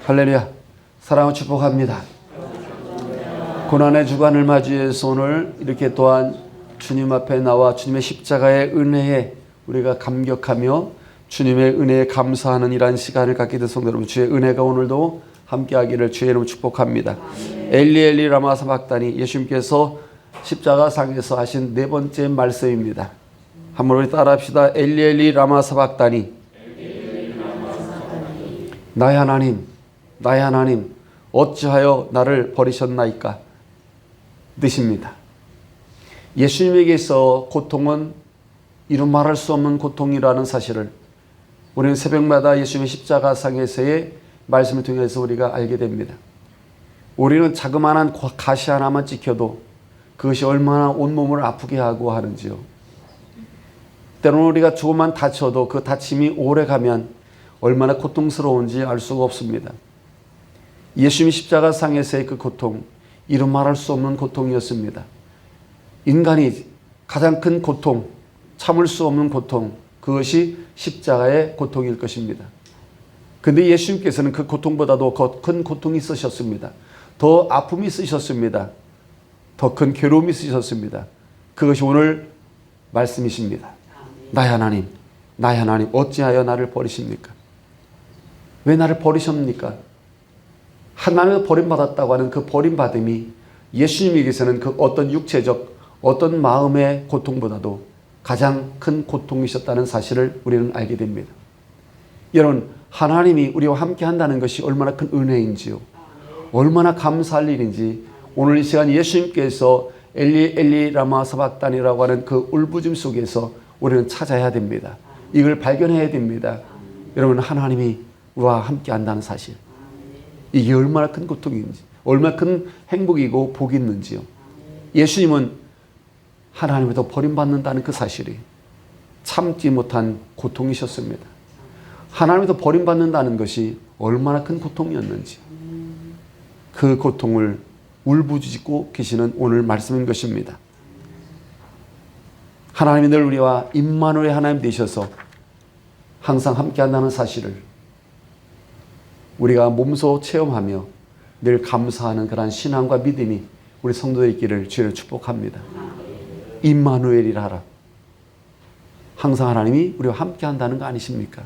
할렐루야. 사랑을 축복합니다. 고난의 주간을 맞이해서 오늘 이렇게 또한 주님 앞에 나와 주님의 십자가의 은혜에 우리가 감격하며 주님의 은혜에 감사하는 이러한 시간을 갖게 된 성도 여러분, 주의 은혜가 오늘도 함께하기를 주의 이름으로 축복합니다. 엘리 엘리 라마 사박다니, 예수님께서 십자가상에서 하신 네 번째 말씀입니다. 한번 우리 따라합시다. 엘리 엘리 라마 사박다니, 나의 하나님, 나의 하나님, 어찌하여 나를 버리셨나이까? 뜻입니다. 예수님에게서 고통은 이루 말할 수 없는 고통이라는 사실을 우리는 새벽마다 예수님의 십자가상에서의 말씀을 통해서 우리가 알게 됩니다. 우리는 자그마한 가시 하나만 찍혀도 그것이 얼마나 온몸을 아프게 하고 하는지요. 때로는 우리가 조금만 다쳐도 그 다침이 오래 가면 얼마나 고통스러운지 알 수가 없습니다. 예수님의 십자가상에서의 그 고통, 이루 말할 수 없는 고통이었습니다. 인간이 가장 큰 고통, 참을 수 없는 고통, 그것이 십자가의 고통일 것입니다. 근데 예수님께서는 그 고통보다도 더 큰 고통이 있으셨습니다. 더 아픔이 있으셨습니다. 더 큰 괴로움이 있으셨습니다. 그것이 오늘 말씀이십니다. 나의 하나님, 나의 하나님, 어찌하여 나를 버리십니까? 왜 나를 버리십니까? 하나님을 버림받았다고 하는 그 버림받음이 예수님에게서는 그 어떤 육체적, 어떤 마음의 고통보다도 가장 큰 고통이셨다는 사실을 우리는 알게 됩니다. 여러분, 하나님이 우리와 함께 한다는 것이 얼마나 큰 은혜인지요. 얼마나 감사할 일인지 오늘 이 시간 예수님께서 엘리 엘리 라마 사박단이라고 하는 그 울부짖음 속에서 우리는 찾아야 됩니다. 이걸 발견해야 됩니다. 여러분, 하나님이 우리와 함께 한다는 사실, 이게 얼마나 큰 고통인지, 얼마나 큰 행복이고 복이 있는지요. 예수님은 하나님으로부터 버림받는다는 그 사실이 참지 못한 고통이셨습니다. 하나님으로부터 버림받는다는 것이 얼마나 큰 고통이었는지, 그 고통을 울부짖고 계시는 오늘 말씀인 것입니다. 하나님이 늘 우리와 임마누엘 하나님 되셔서 항상 함께한다는 사실을 우리가 몸소 체험하며 늘 감사하는 그러한 신앙과 믿음이 우리 성도들 있기를 주를 축복합니다. 임마누엘이라 하라. 항상 하나님이 우리와 함께한다는 거 아니십니까?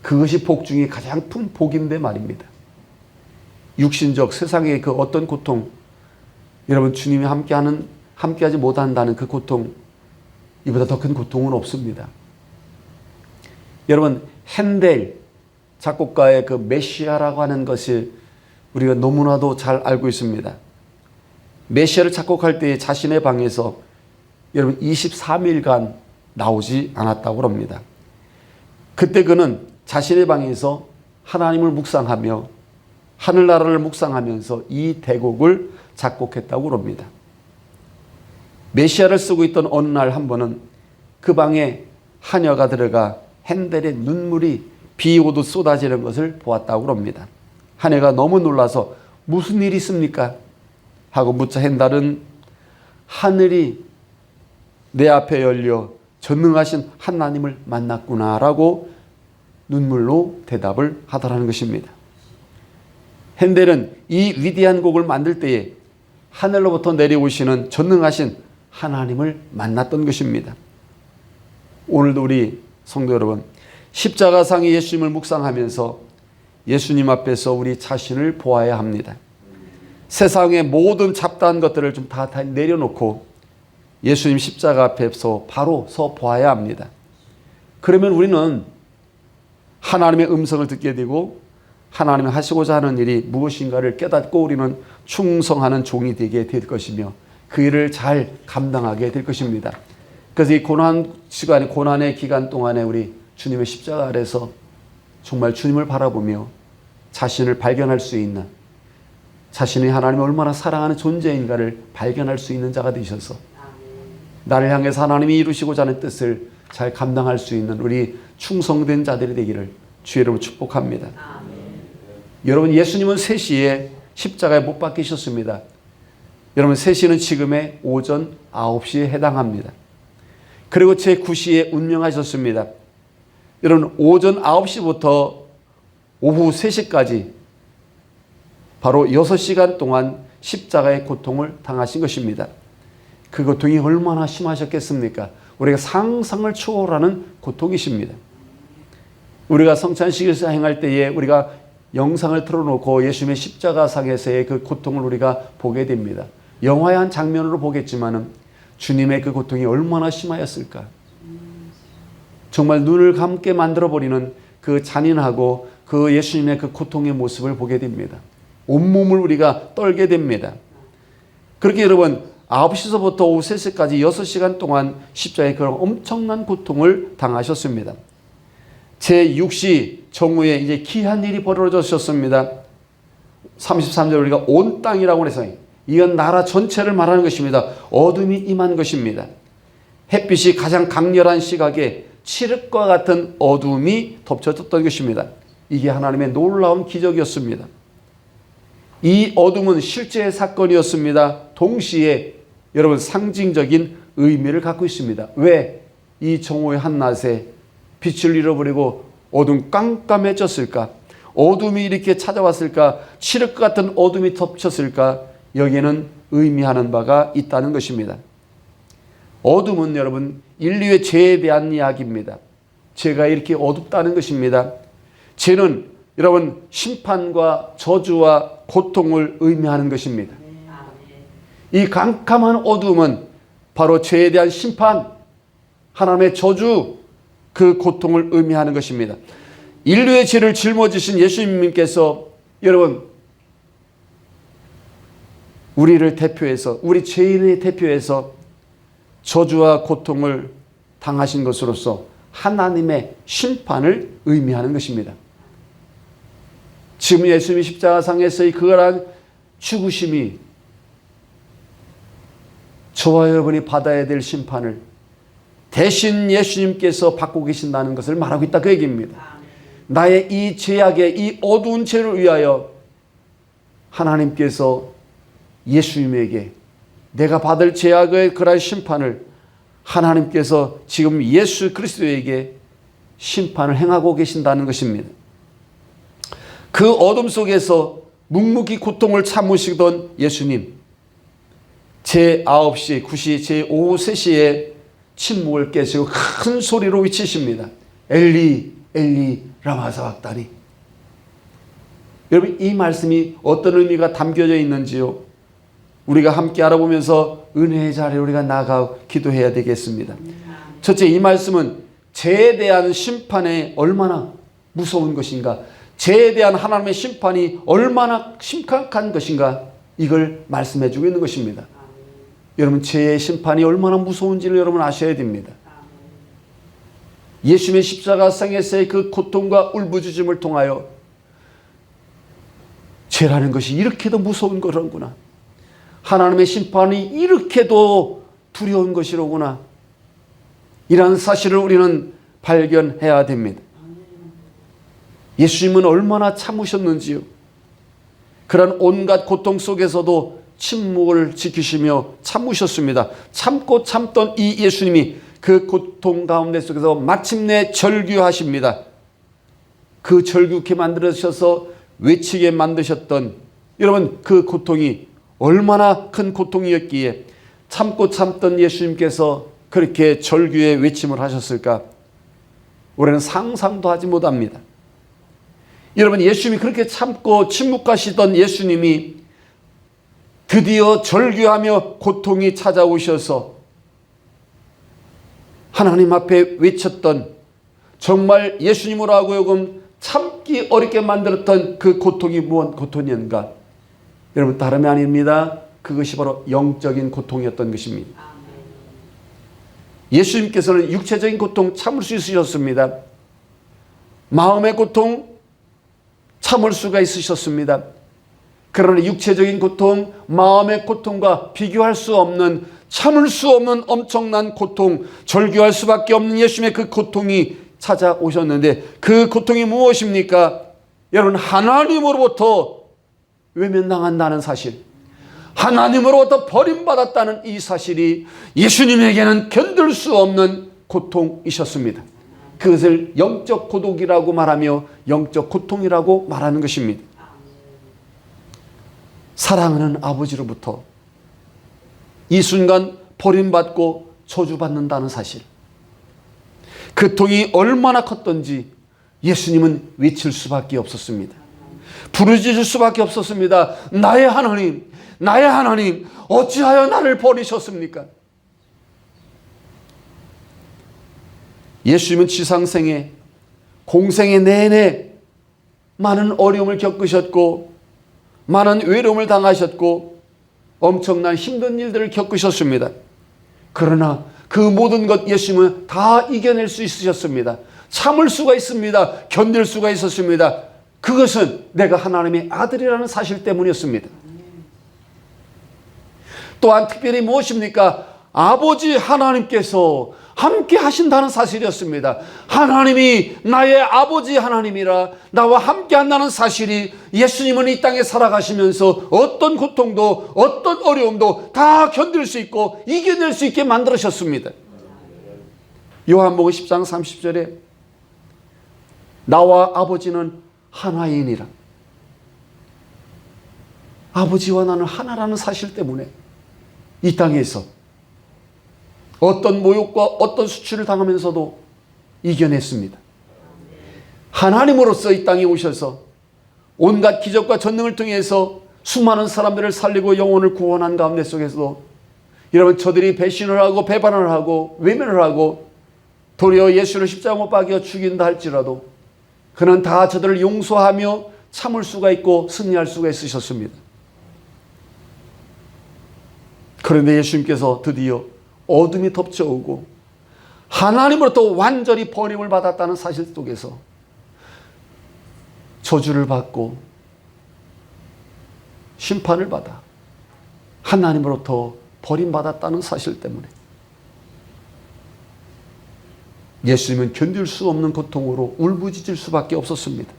그것이 복 중에 가장 큰 복인데 말입니다. 육신적 세상의 그 어떤 고통, 여러분, 주님이 함께하지 못한다는 그 고통, 이보다 더 큰 고통은 없습니다. 여러분, 핸델 작곡가의 그 메시아라고 하는 것을 우리가 너무나도 잘 알고 있습니다. 메시아를 작곡할 때 자신의 방에서 여러분 23일간 나오지 않았다고 합니다. 그때 그는 자신의 방에서 하나님을 묵상하며 하늘나라를 묵상하면서 이 대곡을 작곡했다고 합니다. 메시아를 쓰고 있던 어느 날 한 번은 그 방에 하녀가 들어가 핸델의 눈물이 비 오듯 쏟아지는 것을 보았다고 합니다. 하녀가 너무 놀라서 무슨 일이 있습니까? 하고 묻자 핸델은 하늘이 내 앞에 열려 전능하신 하나님을 만났구나라고 눈물로 대답을 하더라는 것입니다. 핸델은 이 위대한 곡을 만들 때에 하늘로부터 내려오시는 전능하신 하나님을 만났던 것입니다. 오늘도 우리 성도 여러분, 십자가상의 예수님을 묵상하면서 예수님 앞에서 우리 자신을 보아야 합니다. 세상의 모든 잡다한 것들을 좀 다 내려놓고 예수님 십자가 앞에서 바로 서 보아야 합니다. 그러면 우리는 하나님의 음성을 듣게 되고 하나님이 하시고자 하는 일이 무엇인가를 깨닫고 우리는 충성하는 종이 되게 될 것이며 그 일을 잘 감당하게 될 것입니다. 그래서 이 고난 시간에, 고난의 기간 동안에 우리 주님의 십자가 아래서 정말 주님을 바라보며 자신을 발견할 수 있는, 자신이 하나님을 얼마나 사랑하는 존재인가를 발견할 수 있는 자가 되셔서 나를 향해서 하나님이 이루시고자 하는 뜻을 잘 감당할 수 있는 우리 충성된 자들이 되기를 주의 이름으로 축복합니다. 여러분, 예수님은 3시에 십자가에 못 박히셨습니다. 여러분, 3시는 지금의 오전 9시에 해당합니다. 그리고 제9시에 운명하셨습니다. 여러분, 오전 9시부터 오후 3시까지 바로 6시간 동안 십자가의 고통을 당하신 것입니다. 그 고통이 얼마나 심하셨겠습니까? 우리가 상상을 초월하는 고통이십니다. 우리가 성찬식에서 행할 때에 우리가 영상을 틀어놓고 예수님의 십자가상에서의 그 고통을 우리가 보게 됩니다. 영화의 한 장면으로 보겠지만은 주님의 그 고통이 얼마나 심하였을까. 정말 눈을 감게 만들어버리는 그 잔인하고 그 예수님의 그 고통의 모습을 보게 됩니다. 온몸을 우리가 떨게 됩니다. 그렇게 여러분 9시서부터 오후 3시까지 6시간 동안 십자가의 그런 엄청난 고통을 당하셨습니다. 제6시 정오에 이제 기이한 일이 벌어졌습니다. 33절 우리가 온 땅이라고 해서 이건 나라 전체를 말하는 것입니다. 어둠이 임한 것입니다. 햇빛이 가장 강렬한 시각에 칠흑과 같은 어둠이 덮쳐졌던 것입니다. 이게 하나님의 놀라운 기적이었습니다. 이 어둠은 실제 사건이었습니다. 동시에 여러분 상징적인 의미를 갖고 있습니다. 왜 이 정오의 한낮에 빛을 잃어버리고 어둠 깜깜해졌을까? 어둠이 이렇게 찾아왔을까? 칠흑 같은 어둠이 덮쳤을까? 여기에는 의미하는 바가 있다는 것입니다. 어둠은 여러분 인류의 죄에 대한 이야기입니다. 죄가 이렇게 어둡다는 것입니다. 죄는 여러분 심판과 저주와 고통을 의미하는 것입니다. 이 깜깜한 어둠은 바로 죄에 대한 심판, 하나님의 저주, 그 고통을 의미하는 것입니다. 인류의 죄를 짊어지신 예수님께서 여러분 우리를 대표해서 우리 죄인의 대표해서 저주와 고통을 당하신 것으로서 하나님의 심판을 의미하는 것입니다. 지금 예수님이 십자가상에서의 그러한 죽으심이 저와 여러분이 받아야 될 심판을 대신 예수님께서 받고 계신다는 것을 말하고 있다 그 얘기입니다. 나의 이 죄악의 이 어두운 죄를 위하여 하나님께서 예수님에게 내가 받을 죄악의 그러한 심판을 하나님께서 지금 예수 그리스도에게 심판을 행하고 계신다는 것입니다. 그 어둠 속에서 묵묵히 고통을 참으시던 예수님, 제9시, 9시, 오후 3시에 침묵을 깨시고 큰 소리로 외치십니다. 엘리, 엘리, 라마 사박다니. 여러분 이 말씀이 어떤 의미가 담겨져 있는지요? 우리가 함께 알아보면서 은혜의 자리에 우리가 나가 기도해야 되겠습니다. 첫째, 이 말씀은 죄에 대한 심판이 얼마나 무서운 것인가, 죄에 대한 하나님의 심판이 얼마나 심각한 것인가, 이걸 말씀해 주고 있는 것입니다. 여러분 죄의 심판이 얼마나 무서운지를 여러분 아셔야 됩니다. 예수님의 십자가상에서의 그 고통과 울부짖음을 통하여 죄라는 것이 이렇게도 무서운 거로구나, 하나님의 심판이 이렇게도 두려운 것이로구나, 이러한 사실을 우리는 발견해야 됩니다. 예수님은 얼마나 참으셨는지요. 그런 온갖 고통 속에서도 침묵을 지키시며 참으셨습니다. 참고 참던 이 예수님이 그 고통 가운데 속에서 마침내 절규하십니다. 그 절규케 만들어주셔서 외치게 만드셨던 여러분 그 고통이 얼마나 큰 고통이었기에 참고 참던 예수님께서 그렇게 절규의 외침을 하셨을까? 우리는 상상도 하지 못합니다. 여러분 예수님이 그렇게 참고 침묵하시던 예수님이 드디어 절규하며 고통이 찾아오셔서 하나님 앞에 외쳤던, 정말 예수님으로 하여금 참기 어렵게 만들었던 그 고통이 무엇 고통이었는가? 여러분 다름이 아닙니다. 그것이 바로 영적인 고통이었던 것입니다. 예수님께서는 육체적인 고통 참을 수 있으셨습니다. 마음의 고통 참을 수가 있으셨습니다. 그러나 육체적인 고통, 마음의 고통과 비교할 수 없는, 참을 수 없는 엄청난 고통, 절규할 수밖에 없는 예수님의 그 고통이 찾아오셨는데, 그 고통이 무엇입니까? 여러분 하나님으로부터 외면당한다는 사실, 하나님으로부터 버림받았다는 이 사실이 예수님에게는 견딜 수 없는 고통이셨습니다. 그것을 영적 고독이라고 말하며 영적 고통이라고 말하는 것입니다. 사랑하는 아버지로부터 이 순간 버림받고 저주받는다는 사실, 그 통이 얼마나 컸던지 예수님은 외칠 수밖에 없었습니다. 부르짖을 수밖에 없었습니다. 나의 하나님, 나의 하나님, 어찌하여 나를 버리셨습니까? 예수님은 지상생에, 공생의 내내 많은 어려움을 겪으셨고 많은 외로움을 당하셨고 엄청난 힘든 일들을 겪으셨습니다. 그러나 그 모든 것 예수님은 다 이겨낼 수 있으셨습니다. 참을 수가 있습니다. 견딜 수가 있었습니다. 그것은 내가 하나님의 아들이라는 사실 때문이었습니다. 또한 특별히 무엇입니까? 아버지 하나님께서 함께 하신다는 사실이었습니다. 하나님이 나의 아버지 하나님이라 나와 함께 한다는 사실이 예수님은 이 땅에 살아가시면서 어떤 고통도 어떤 어려움도 다 견딜 수 있고 이겨낼 수 있게 만들으셨습니다. 요한복음 10장 30절에 나와 아버지는 하나이니라. 아버지와 나는 하나라는 사실 때문에 이 땅에서 어떤 모욕과 어떤 수치를 당하면서도 이겨냈습니다. 하나님으로서 이 땅에 오셔서 온갖 기적과 전능을 통해서 수많은 사람들을 살리고 영혼을 구원한 가운데 속에서도 여러분, 저들이 배신을 하고 배반을 하고 외면을 하고 도리어 예수를 십자가 못 박여 죽인다 할지라도 그는 다 저들을 용서하며 참을 수가 있고 승리할 수가 있으셨습니다. 그런데 예수님께서 드디어 어둠이 덮쳐오고 하나님으로부터 완전히 버림을 받았다는 사실 속에서 저주를 받고 심판을 받아 하나님으로부터 버림받았다는 사실 때문에 예수님은 견딜 수 없는 고통으로 울부짖을 수밖에 없었습니다.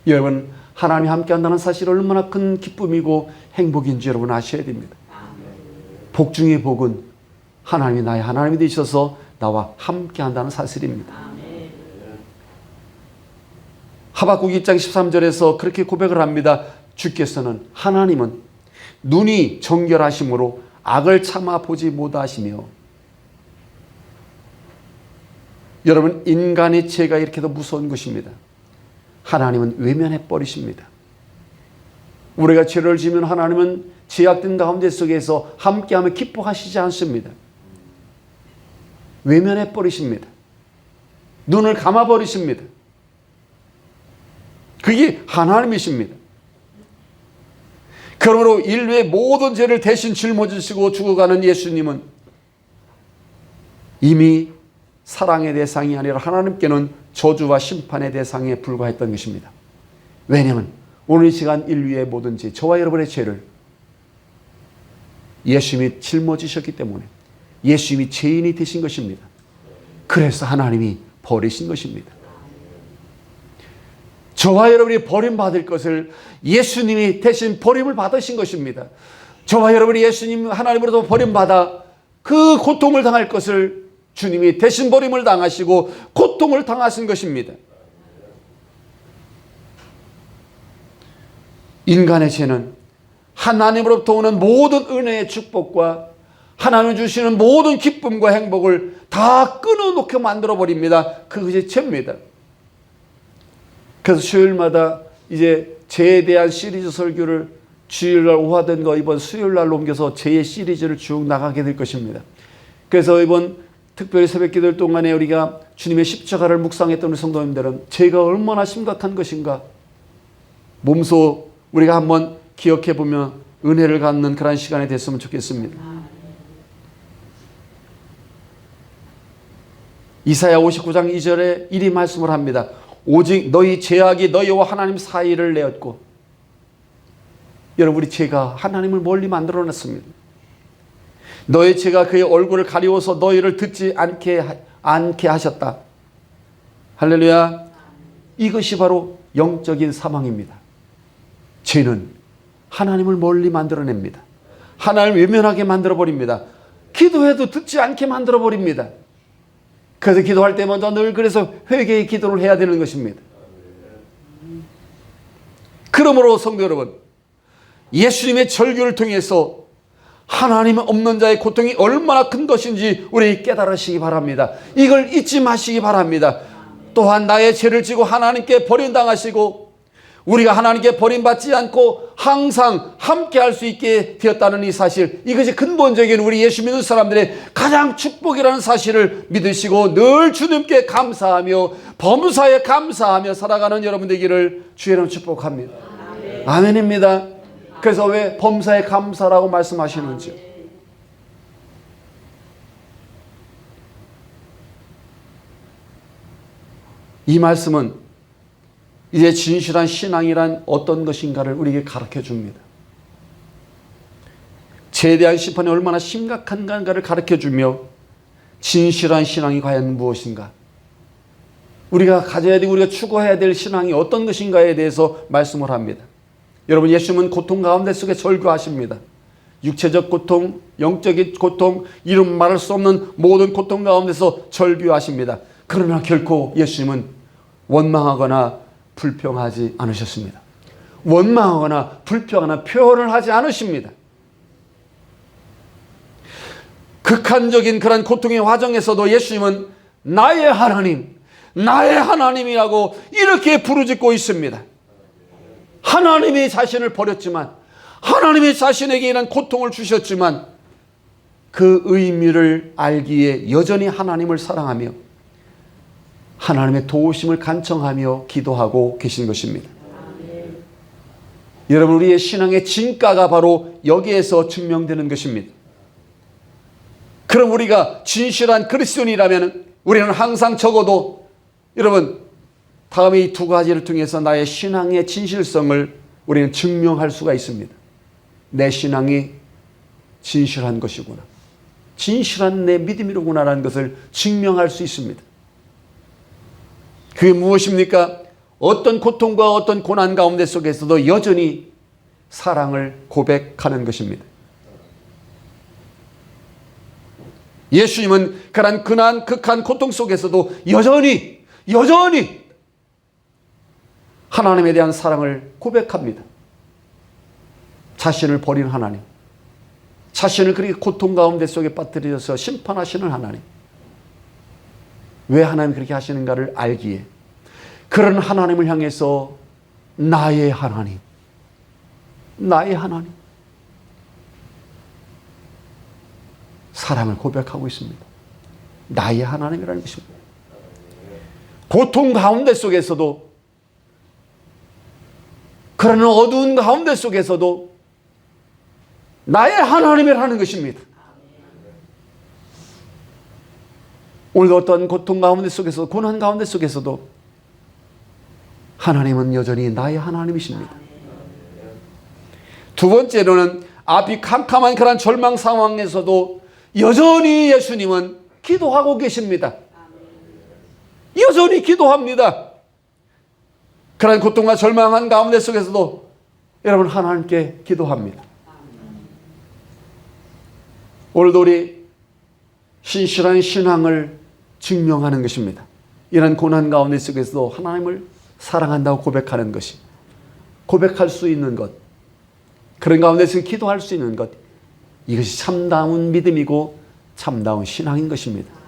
여러분, 하나님이 함께한다는 사실이 얼마나 큰 기쁨이고 행복인지 여러분 아셔야 됩니다. 복 중의 복은 하나님이 나의 하나님이 되셔서 나와 함께한다는 사실입니다. 하박국 2장 13절에서 그렇게 고백을 합니다. 주께서는 하나님은 눈이 정결하심으로 악을 참아 보지 못하시며. 여러분, 인간의 죄가 이렇게도 무서운 것입니다. 하나님은 외면해 버리십니다. 우리가 죄를 지으면 하나님은 죄악된 가운데 속에서 함께하며 기뻐하시지 않습니다. 외면해 버리십니다. 눈을 감아 버리십니다. 그게 하나님이십니다. 그러므로 인류의 모든 죄를 대신 짊어지시고 죽어가는 예수님은 이미 사랑의 대상이 아니라 하나님께는 저주와 심판의 대상에 불과했던 것입니다. 왜냐하면 오늘 이 시간 인류의 모든 죄, 저와 여러분의 죄를 예수님이 짊어지셨기 때문에 예수님이 죄인이 되신 것입니다. 그래서 하나님이 버리신 것입니다. 저와 여러분이 버림받을 것을 예수님이 대신 버림을 받으신 것입니다. 저와 여러분이 예수님 하나님으로부터 버림받아 그 고통을 당할 것을 주님이 대신 버림을 당하시고 고통을 당하신 것입니다. 인간의 죄는 하나님으로부터 오는 모든 은혜의 축복과 하나님 주시는 모든 기쁨과 행복을 다 끊어놓게 만들어버립니다. 그것이 죄입니다. 그래서 수요일마다 이제 죄에 대한 시리즈 설교를 주일날 오하던 거 이번 수요일날로 옮겨서 죄의 시리즈를 쭉 나가게 될 것입니다. 그래서 이번 특별히 새벽기도일 동안에 우리가 주님의 십자가를 묵상했던 우리 성도님들은 죄가 얼마나 심각한 것인가 몸소 우리가 한번 기억해 보며 은혜를 갖는 그런 시간이 됐으면 좋겠습니다. 이사야 59장 2절에 이리 말씀을 합니다. 오직 너희 죄악이 너희와 하나님 사이를 내었고. 여러분, 우리 죄가 하나님을 멀리 만들어놨습니다. 너의 죄가 그의 얼굴을 가리워서 너희를 듣지 않게 하셨다. 할렐루야. 이것이 바로 영적인 사망입니다. 죄는 하나님을 멀리 만들어냅니다. 하나님을 외면하게 만들어버립니다. 기도해도 듣지 않게 만들어버립니다. 그래서 기도할 때마다 늘 그래서 회개의 기도를 해야 되는 것입니다. 그러므로 성도 여러분, 예수님의 절규를 통해서 하나님 없는 자의 고통이 얼마나 큰 것인지 우리 깨달으시기 바랍니다. 이걸 잊지 마시기 바랍니다. 또한 나의 죄를 지고 하나님께 버림당하시고 우리가 하나님께 버림받지 않고 항상 함께 할 수 있게 되었다는 이 사실, 이것이 근본적인 우리 예수 믿는 사람들의 가장 축복이라는 사실을 믿으시고 늘 주님께 감사하며 범사에 감사하며 살아가는 여러분 되기를 주의 이름으로 축복합니다. 아멘입니다. 그래서 왜 범사에 감사라고 말씀하시는지, 이 말씀은 이제 진실한 신앙이란 어떤 것인가를 우리에게 가르쳐 줍니다. 죄에 대한 심판이 얼마나 심각한가를 가르쳐 주며 진실한 신앙이 과연 무엇인가, 우리가 가져야 되고 우리가 추구해야 될 신앙이 어떤 것인가에 대해서 말씀을 합니다. 여러분, 예수님은 고통 가운데 속에 절규하십니다. 육체적 고통, 영적인 고통, 이름 말할 수 없는 모든 고통 가운데서 절규하십니다. 그러나 결코 예수님은 원망하거나 불평하지 않으셨습니다. 원망하거나 불평하거나 표현을 하지 않으십니다. 극한적인 그런 고통의 과정에서도 예수님은 나의 하나님, 나의 하나님이라고 이렇게 부르짖고 있습니다. 하나님이 자신을 버렸지만, 하나님이 자신에게 이런 고통을 주셨지만 그 의미를 알기에 여전히 하나님을 사랑하며 하나님의 도우심을 간청하며 기도하고 계신 것입니다. 여러분, 우리의 신앙의 진가가 바로 여기에서 증명되는 것입니다. 그럼 우리가 진실한 그리스도인이라면 우리는 항상 적어도, 여러분, 다음에 이 두 가지를 통해서 나의 신앙의 진실성을 우리는 증명할 수가 있습니다. 내 신앙이 진실한 것이구나, 진실한 내 믿음이로구나라는 것을 증명할 수 있습니다. 그게 무엇입니까? 어떤 고통과 어떤 고난 가운데 속에서도 여전히 사랑을 고백하는 것입니다. 예수님은 그런 근한 극한 고통 속에서도 여전히 하나님에 대한 사랑을 고백합니다. 자신을 버린 하나님, 자신을 그렇게 고통 가운데 속에 빠뜨려서 심판하시는 하나님, 왜 하나님이 그렇게 하시는가를 알기에 그런 하나님을 향해서 나의 하나님, 나의 하나님, 사랑을 고백하고 있습니다. 나의 하나님이라는 것입니다. 고통 가운데 속에서도, 그러나 어두운 가운데 속에서도 나의 하나님이라는 것입니다. 오늘도 어떤 고통 가운데 속에서, 고난 가운데 속에서도 하나님은 여전히 나의 하나님이십니다. 두 번째로는 앞이 캄캄한 그런 절망 상황에서도 여전히 예수님은 기도하고 계십니다. 여전히 기도합니다. 그런 고통과 절망한 가운데 속에서도 여러분, 하나님께 기도합니다. 오늘도 우리 신실한 신앙을 증명하는 것입니다. 이런 고난 가운데 속에서도 하나님을 사랑한다고 고백하는 것이, 고백할 수 있는 것, 그런 가운데서 기도할 수 있는 것, 이것이 참다운 믿음이고 참다운 신앙인 것입니다.